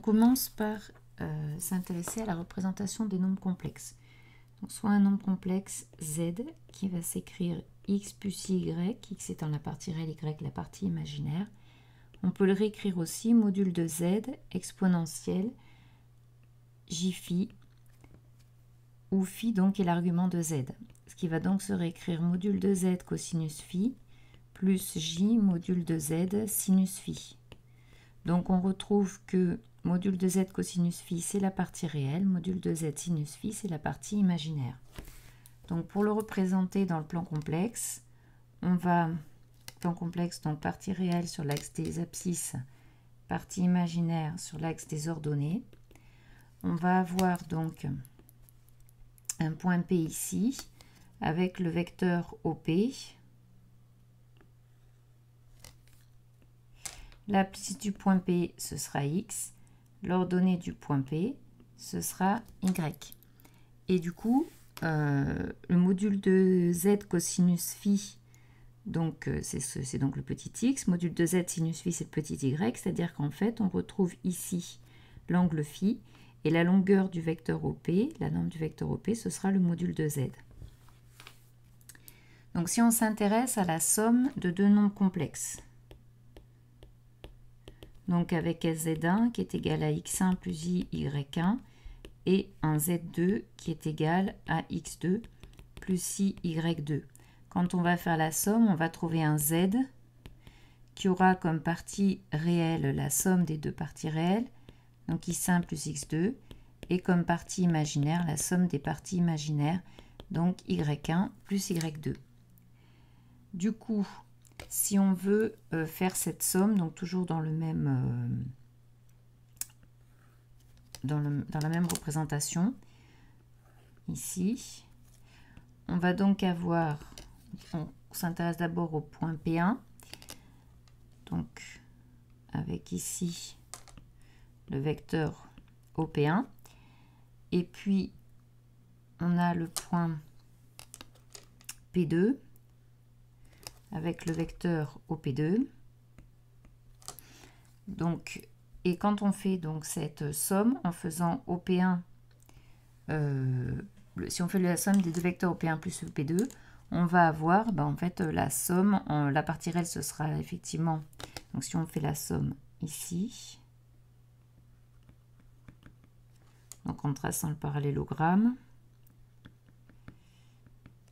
commence par s'intéresser à la représentation des nombres complexes. Donc, soit un nombre complexe z qui va s'écrire x plus y, x étant la partie réelle, y la partie imaginaire. On peut le réécrire aussi module de z exponentielle j phi, où phi donc est l'argument de z. Ce qui va donc se réécrire module de z cosinus phi plus j module de z sinus phi. Donc on retrouve que module de z cosinus phi c'est la partie réelle, module de z sinus phi c'est la partie imaginaire. Donc pour le représenter dans le plan complexe, on va, plan complexe, donc partie réelle sur l'axe des abscisses, partie imaginaire sur l'axe des ordonnées. On va avoir donc un point P ici avec le vecteur OP. L'abscisse du point P, ce sera X. L'ordonnée du point P, ce sera Y. Et du coup, le module de Z cosinus phi, donc c'est donc le petit x. Module de Z sinus phi, c'est le petit y. C'est-à-dire qu'en fait, on retrouve ici l'angle phi. Et la longueur du vecteur OP, la norme du vecteur OP, ce sera le module de Z. Donc si on s'intéresse à la somme de deux nombres complexes, donc avec sz1 qui est égal à x1 plus y1 et un z2 qui est égal à x2 plus y2. Quand on va faire la somme, on va trouver un z qui aura comme partie réelle la somme des deux parties réelles, donc x1 plus x2, et comme partie imaginaire la somme des parties imaginaires, donc y1 plus y2. Du coup, si on veut faire cette somme, donc toujours dans le même dans la même représentation, ici, on va donc avoir, on s'intéresse d'abord au point P1, donc avec ici le vecteur OP1, et puis on a le point P2 avec le vecteur OP2. Donc, et quand on fait donc cette somme en faisant OP1, si on fait la somme des deux vecteurs OP1 plus OP2, on va avoir en fait la somme, la partie réelle ce sera effectivement, donc si on fait la somme ici, donc en traçant le parallélogramme,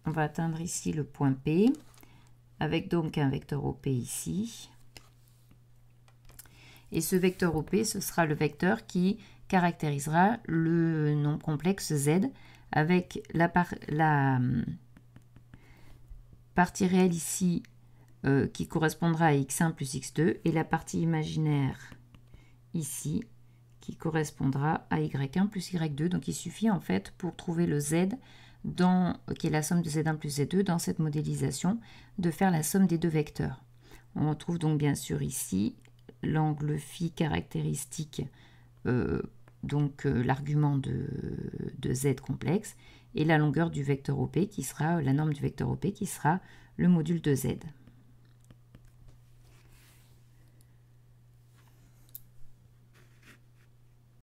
on va atteindre ici le point P, avec donc un vecteur OP ici. Et ce vecteur OP, ce sera le vecteur qui caractérisera le nombre complexe Z, avec la partie réelle ici qui correspondra à x1 plus x2, et la partie imaginaire ici qui correspondra à y1 plus y2. Donc il suffit en fait pour trouver le z, qui est la somme de z1 plus z2 dans cette modélisation, de faire la somme des deux vecteurs. On retrouve donc bien sûr ici l'angle phi caractéristique, l'argument de z complexe, et la longueur du vecteur OP qui sera, la norme du vecteur OP qui sera le module de z.